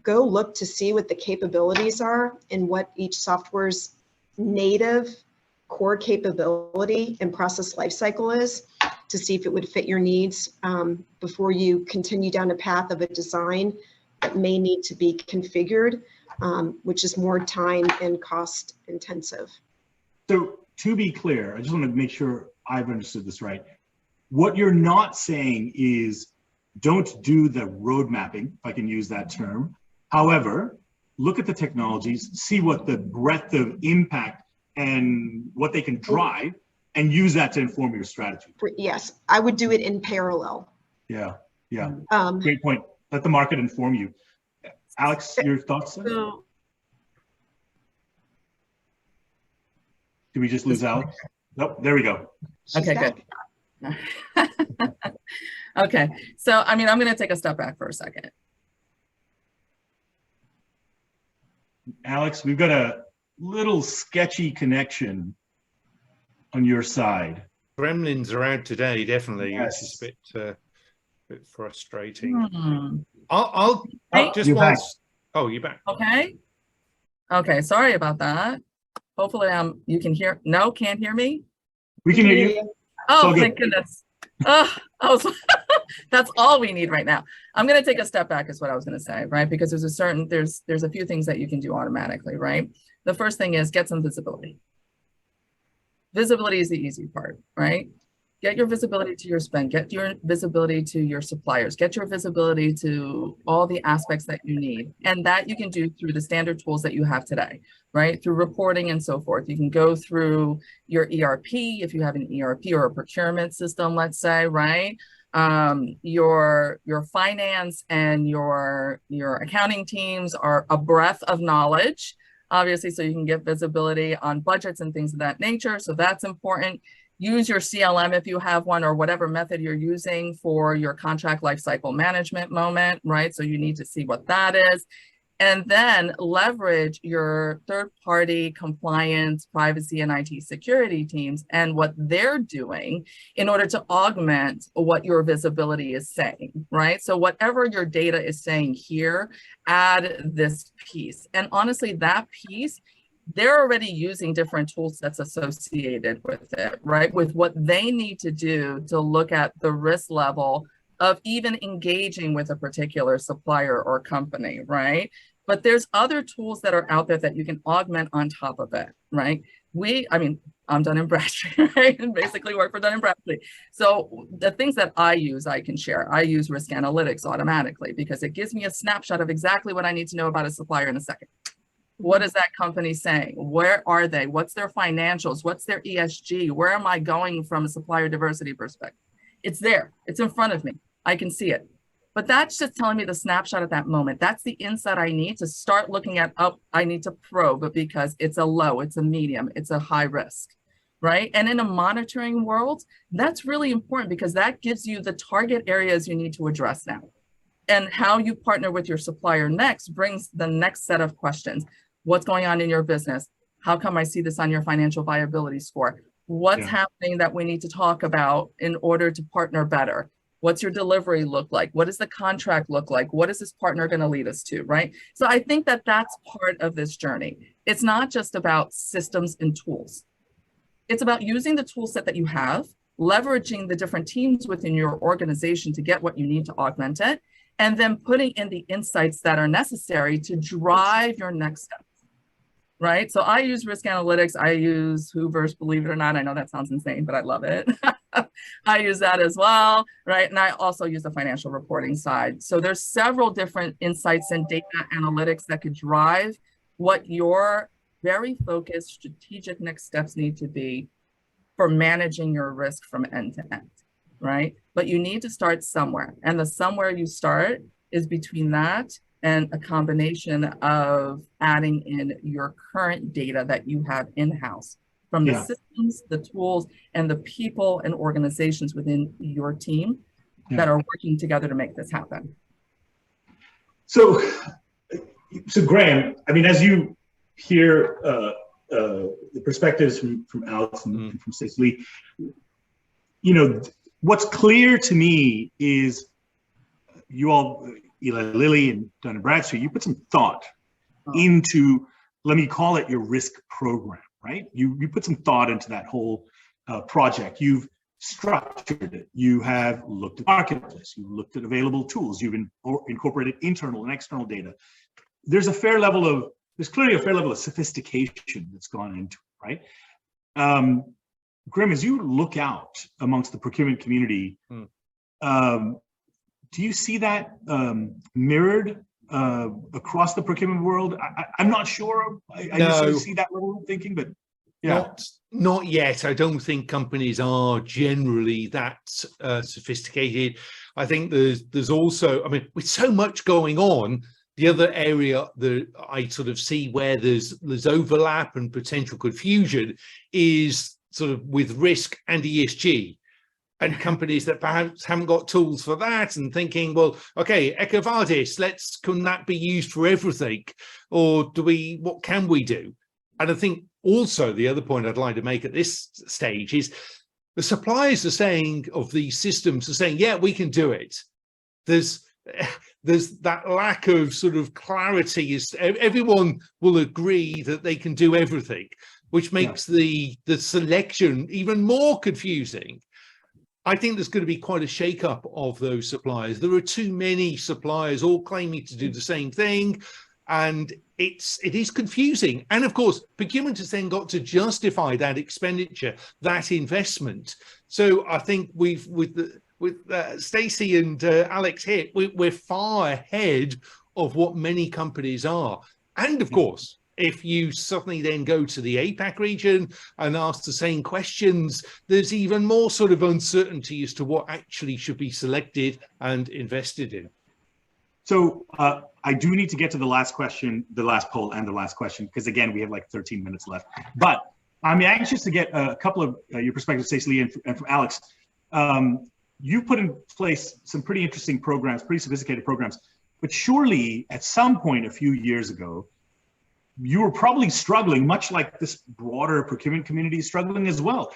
go look to see what the capabilities are and what each software's native core capability and process lifecycle is, to see if it would fit your needs before you continue down a path of a design that may need to be configured, which is more time and cost intensive. So to be clear, I just want to make sure I've understood this right. What you're not saying is don't do the road mapping, if I can use that term. However, look at the technologies, see what the breadth of impact and what they can drive, and use that to inform your strategy. Yes, I would do it in parallel. Yeah, yeah. Great point. Let the market inform you. Alex, your thoughts? Did we just lose Alex? Nope, there we go. She's Okay, back. good. Okay, so I mean, I'm going to take a step back for a second. Alex, we've got a little sketchy connection on your side. Gremlins are out today, definitely. Yes. Which is a bit frustrating. Hmm. I'll Hey. just You're back. whilst. Oh, you're back. Okay. Okay, sorry about that. Hopefully you can hear. No, can't hear me? We can hear you. Oh, all good. thank goodness. Oh, that's all we need right now. I'm going to take a step back is what I was going to say, right? Because there's a few things that you can do automatically, right? The first thing is get some visibility. Visibility is the easy part, right? Get your visibility to your spend, get your visibility to your suppliers, get your visibility to all the aspects that you need. And that you can do through the standard tools that you have today, right? Through reporting and so forth. You can go through your ERP, if you have an ERP or a procurement system, let's say, right? Your finance and your accounting teams are a breadth of knowledge, obviously, so you can get visibility on budgets and things of that nature. So that's important. Use your CLM if you have one, or whatever method you're using for your contract lifecycle management moment, right? So you need to see what that is. And then leverage your third-party compliance, privacy, and IT security teams and what they're doing in order to augment what your visibility is saying, right? So whatever your data is saying here, add this piece. And honestly, that piece, they're already using different tool sets associated with it, right? With what they need to do to look at the risk level of even engaging with a particular supplier or company, right? But there's other tools that are out there that you can augment on top of it, right? I'm Dun & Bradstreet, right? And basically work for Dun & Bradstreet. So the things that I use, I can share. I use risk analytics automatically because it gives me a snapshot of exactly what I need to know about a supplier in a second. What is that company saying? Where are they? What's their financials? What's their ESG? Where am I going from a supplier diversity perspective? It's there. It's in front of me. I can see it. But that's just telling me the snapshot at that moment. That's the insight I need to start looking at, I need to probe because it's a low, it's a medium, it's a high risk, right? And in a monitoring world, that's really important because that gives you the target areas you need to address now. And how you partner with your supplier next brings the next set of questions. What's going on in your business? How come I see this on your financial viability score? What's happening that we need to talk about in order to partner better? What's your delivery look like? What does the contract look like? What is this partner going to lead us to, right? So I think that that's part of this journey. It's not just about systems and tools. It's about using the tool set that you have, leveraging the different teams within your organization to get what you need to augment it, and then putting in the insights that are necessary to drive your next steps, right? So I use risk analytics. I use Hoover's, believe it or not. I know that sounds insane, but I love it. I use that as well, right? And I also use the financial reporting side. So there's several different insights and data analytics that could drive what your very focused strategic next steps need to be for managing your risk from end to end, right? But you need to start somewhere. And the somewhere you start is between that and a combination of adding in your current data that you have in-house from the systems, the tools, and the people and organizations within your team that are working together to make this happen. So Graham, I mean, as you hear the perspectives from Alex and from Cicely, you know, what's clear to me is you all, Eli Lilly and Dun & Bradstreet, you put some thought into, let me call it your risk program, right? You put some thought into that whole project. You've structured it. You have looked at marketplace. You've looked at available tools. You've incorporated internal and external data. There's clearly a fair level of sophistication that's gone into it, right? Graham, as you look out amongst the procurement community, do you see that mirrored across the procurement world? I'm not sure. I necessarily see that level of thinking, but not yet. I don't think companies are generally that sophisticated. I think there's also, I mean, with so much going on, The other area that I sort of see where there's overlap and potential confusion is sort of with risk and ESG. And companies that perhaps haven't got tools for that and thinking, well, okay, EcoVadis, can that be used for everything? Or what can we do? And I think also the other point I'd like to make at this stage is the suppliers are saying, of these systems are saying, yeah, we can do it. There's that lack of sort of clarity. Everyone will agree that they can do everything, which makes the selection even more confusing. I think there's going to be quite a shake-up of those suppliers. There are too many suppliers all claiming to do the same thing, and it is confusing. And of course, procurement has then got to justify that expenditure, that investment. So I think with Stacey and Alex here, we're far ahead of what many companies are. And of course, if you suddenly then go to the APAC region and ask the same questions, there's even more sort of uncertainty as to what actually should be selected and invested in. So I do need to get to the last question, the last poll and the last question, because again, we have like 13 minutes left. But I'm anxious to get a couple of your perspectives, Stacey and from Alex. You put in place some pretty interesting programs, pretty sophisticated programs, but surely at some point a few years ago, you were probably struggling, much like this broader procurement community is struggling as well.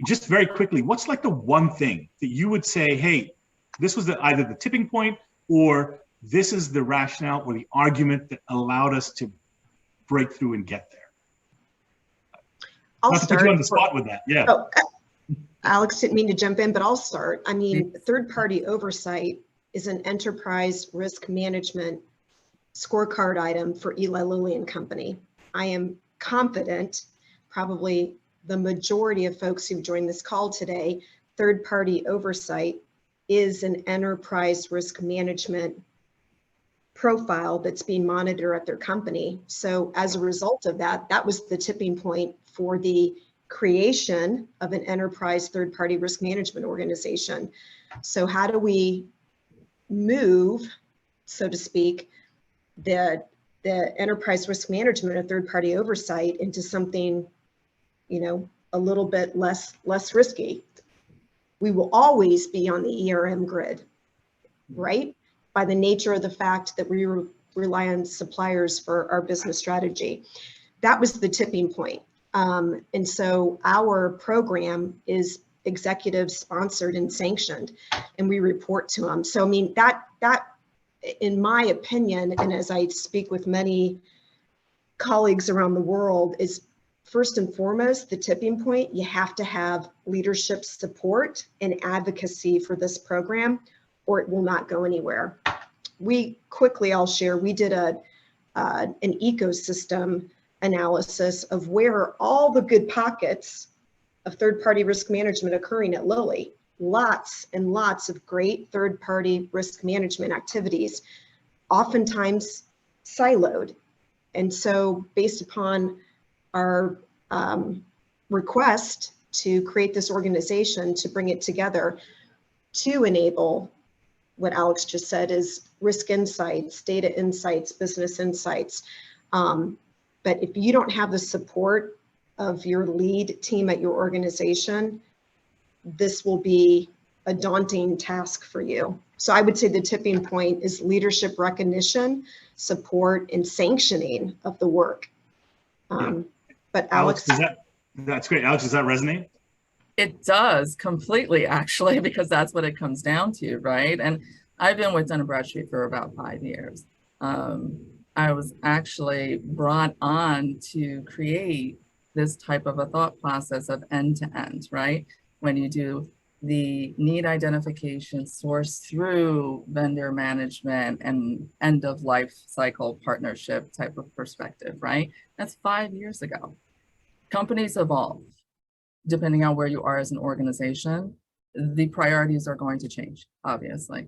Just very quickly, what's like the one thing that you would say, hey, this was either the tipping point, or this is the rationale or the argument that allowed us to break through and get there? Not to put you on the spot with that, yeah. Oh, Alex didn't mean to jump in, but I'll start. I mean, third-party oversight is an enterprise risk management scorecard item for Eli Lilly and Company. I am confident, probably the majority of folks who've joined this call today, third-party oversight is an enterprise risk management profile that's being monitored at their company. So as a result of that, that was the tipping point for the creation of an enterprise third-party risk management organization. So how do we move, so to speak, the enterprise risk management or third-party oversight into something, a little bit less risky? We will always be on the ERM grid, right? By the nature of the fact that we rely on suppliers for our business strategy. That was the tipping point. And so our program is executive sponsored and sanctioned, and we report to them. So, I mean, that in my opinion, and as I speak with many colleagues around the world, is first and foremost, the tipping point. You have to have leadership support and advocacy for this program, or it will not go anywhere. I'll share, we did an ecosystem analysis of where are all the good pockets of third-party risk management occurring at Lilly. Lots and lots of great third-party risk management activities, oftentimes siloed. And so based upon our request to create this organization, to bring it together, to enable what Alex just said is risk insights, data insights, business insights. But if you don't have the support of your lead team at your organization, this will be a daunting task for you. So I would say the tipping point is leadership recognition, support, and sanctioning of the work. But Alex, that's great. Alex, does that resonate? It does completely, actually, because that's what it comes down to, right? And I've been with Dun & Bradstreet for about 5 years. I was actually brought on to create this type of a thought process of end-to-end, right? When you do the need identification, source through vendor management and end of life cycle partnership type of perspective, right? That's 5 years ago. Companies evolve. Depending on where you are as an organization, the priorities are going to change, obviously.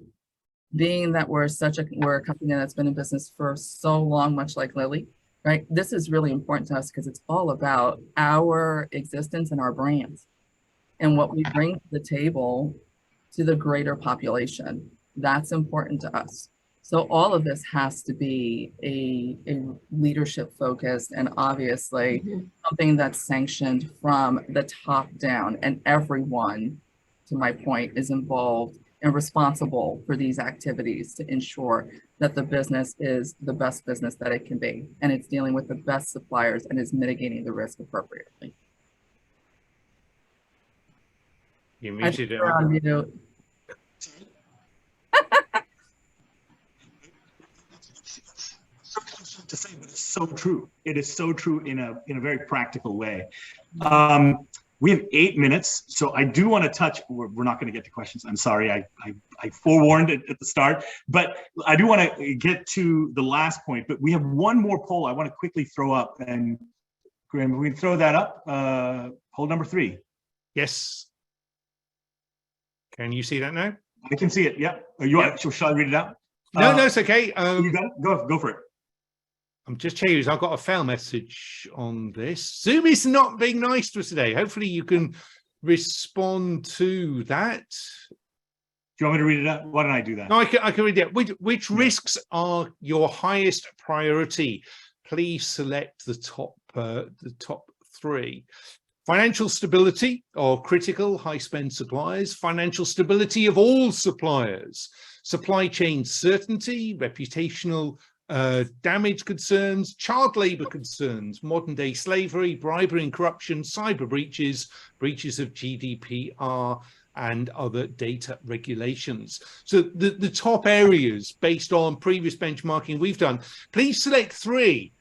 Being that we're a company that's been in business for so long, much like Lilly, right? This is really important to us because it's all about our existence and our brands and what we bring to the table to the greater population. That's important to us. So all of this has to be a leadership focused and obviously something that's sanctioned from the top down, and everyone, to my point, is involved and responsible for these activities to ensure that the business is the best business that it can be, and it's dealing with the best suppliers and is mitigating the risk appropriately. You muted it. To say, but it's so true. It is so true in a very practical way. We have 8 minutes, so I do want to touch. We're not going to get to questions. I'm sorry, I forewarned it at the start, but I do want to get to the last point. But we have one more poll I want to quickly throw up, and Graham, we can throw that up. Poll number 3. Yes. Can you see that now? I can see it. Yeah. Shall I read it out? No, it's okay. You got it? Go for it. I'm just checking. I've got a fail message on this. Zoom is not being nice to us today. Hopefully you can respond to that. Do you want me to read it out? Why don't I do that? No, I can read it. Which risks are your highest priority? Please select the top 3. Financial stability or critical high spend suppliers, financial stability of all suppliers, supply chain certainty, reputational damage concerns, child labor concerns, modern day slavery, bribery and corruption, cyber breaches, breaches of GDPR and other data regulations. So the top areas based on previous benchmarking we've done, please select 3.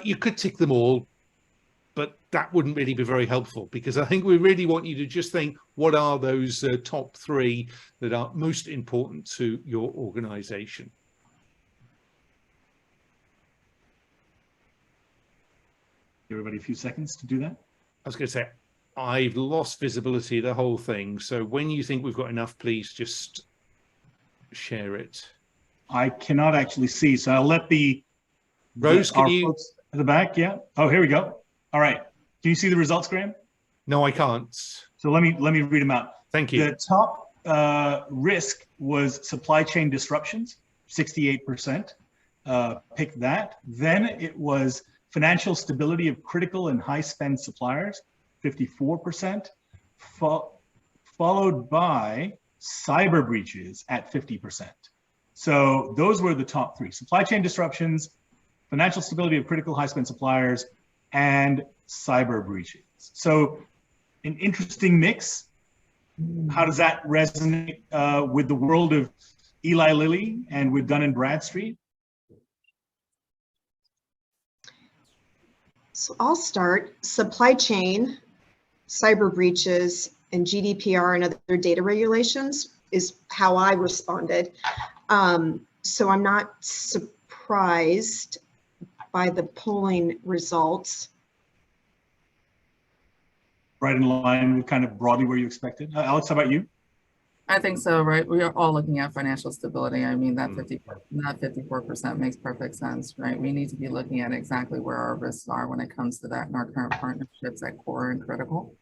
You could tick them all, but that wouldn't really be very helpful, because I think we really want you to just think, what are those top 3 that are most important to your organization? Everybody a few seconds to do that. I was going to say, I've lost visibility of the whole thing. So when you think we've got enough, please just share it. I cannot actually see, so I'll let Rose, can you? Folks at the back, yeah. Oh, here we go. All right. Can you see the results, Graham? No, I can't. So let me read them out. Thank you. The top risk was supply chain disruptions, 68%. Pick that. Then it was financial stability of critical and high spend suppliers, 54%, followed by cyber breaches at 50%. So those were the top 3: supply chain disruptions, financial stability of critical high spend suppliers, and cyber breaches. So an interesting mix. How does that resonate with the world of Eli Lilly and with Dun & Bradstreet? So I'll start. Supply chain, cyber breaches, and GDPR and other data regulations is how I responded. So I'm not surprised by the polling results. Right in line with kind of broadly where you expected. Alex, how about you? I think so, right? We are all looking at financial stability. I mean, that 54% makes perfect sense, right? We need to be looking at exactly where our risks are when it comes to that in our current partnerships at core and critical.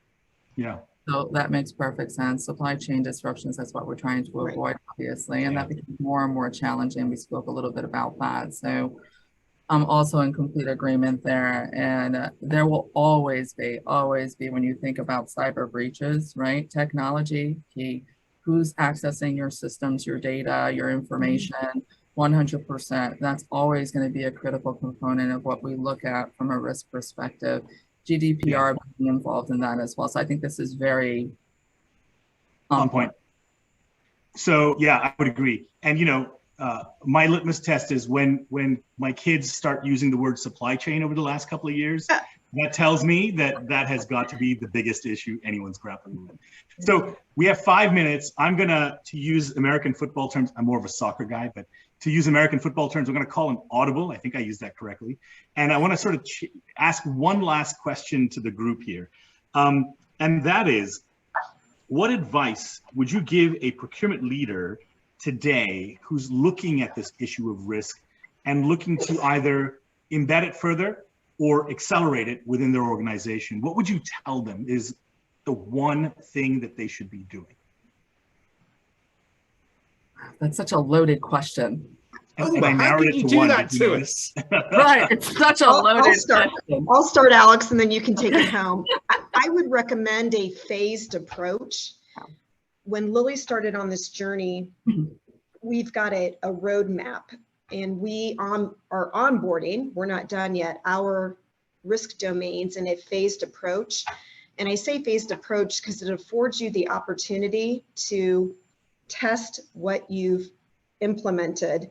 Yeah. So that makes perfect sense. Supply chain disruptions, that's what we're trying to avoid, obviously, and that becomes more and more challenging. We spoke a little bit about that. So I'm also in complete agreement there. And there will always be, when you think about cyber breaches, right? Technology, key. Who's accessing your systems, your data, your information, 100%. That's always going to be a critical component of what we look at from a risk perspective. GDPR being involved in that as well. So I think this is very on point. So yeah, I would agree. And you know, my litmus test is when my kids start using the word supply chain over the last couple of years, that tells me that has got to be the biggest issue anyone's grappling with. So we have 5 minutes. I'm to use American football terms. I'm more of a soccer guy, but to use American football terms, we're going to call an audible. I think I used that correctly. And I want to sort of ask one last question to the group here. And that is, what advice would you give a procurement leader today who's looking at this issue of risk and looking to either embed it further or accelerate it within their organization? What would you tell them is the one thing that they should be doing? That's such a loaded question. Oh, I how narrowed can it you to do one. that Did you to notice? us? Right, it's such a loaded question. I'll start, Alex, and then you can take it home. I would recommend a phased approach. When Lily started on this journey, we've got a roadmap, and we are onboarding, we're not done yet, our risk domains in a phased approach. And I say phased approach because it affords you the opportunity to test what you've implemented,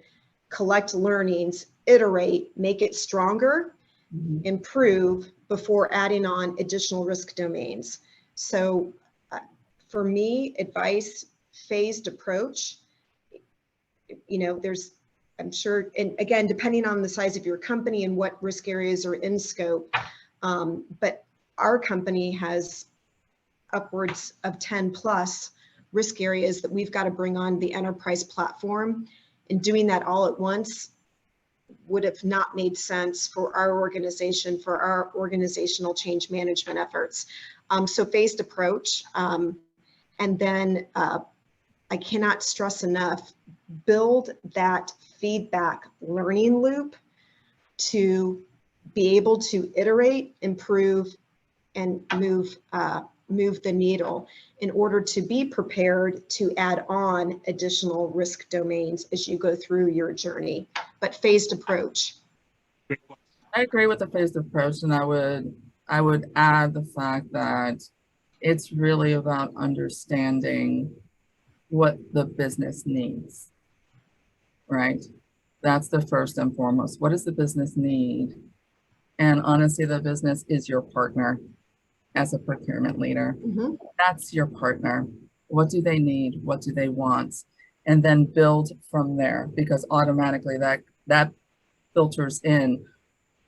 collect learnings, iterate, make it stronger, improve before adding on additional risk domains. So for me, advice, phased approach, you know, I'm sure, and again, depending on the size of your company and what risk areas are in scope, but our company has upwards of 10 plus risk areas that we've got to bring on the enterprise platform, and doing that all at once would have not made sense for our organization, for our organizational change management efforts. So phased approach, and then I cannot stress enough, build that feedback learning loop to be able to iterate, improve, and move the needle in order to be prepared to add on additional risk domains as you go through your journey, but phased approach. I agree with the phased approach, and I would add the fact that it's really about understanding what the business needs, right? That's the first and foremost. What does the business need? And honestly, the business is your partner as a procurement leader. That's your partner. What do they need? What do they want? And then build from there, because automatically that filters in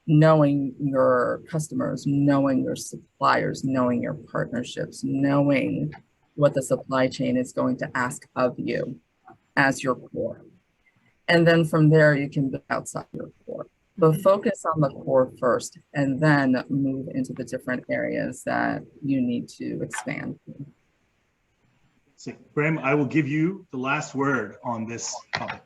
knowing your customers, knowing your suppliers, knowing your partnerships, knowing what the supply chain is going to ask of you as your core. And then from there, you can build outside your core. But focus on the core first, and then move into the different areas that you need to expand. So, Graham, I will give you the last word on this topic.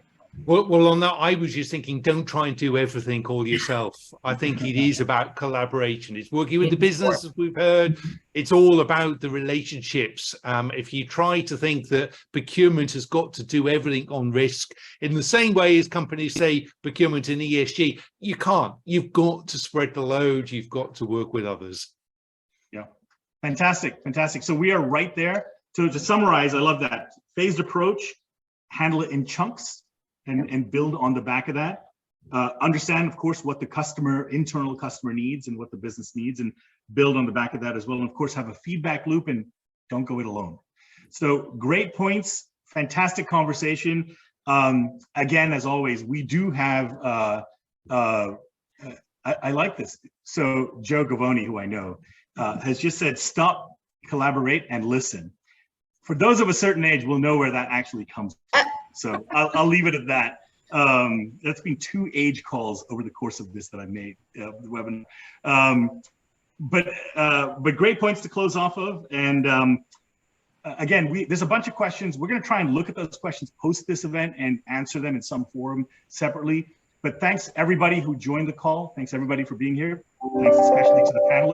Well, on that, I was just thinking, don't try and do everything all yourself. I think it is about collaboration. It's working with the business, as we've heard. It's all about the relationships. If you try to think that procurement has got to do everything on risk in the same way as companies say procurement and ESG, you can't. You've got to spread the load. You've got to work with others. Yeah, fantastic, fantastic. So we are right there. So to summarize, I love that. Phased approach, handle it in chunks, and build on the back of that. Understand, of course, what the internal customer needs and what the business needs, and build on the back of that as well. And of course, have a feedback loop, and don't go it alone. So great points, fantastic conversation. Again, as always, we do have, I like this. So Joe Gavoni, who I know, has just said, stop, collaborate, and listen. For those of a certain age, we'll know where that actually comes from. So I'll leave it at that. That's been 2 age calls over the course of this that I've made, the webinar. But great points to close off of. And again, there's a bunch of questions. We're going to try and look at those questions post this event and answer them in some forum separately. But thanks everybody who joined the call. Thanks everybody for being here. Thanks especially to the panelists.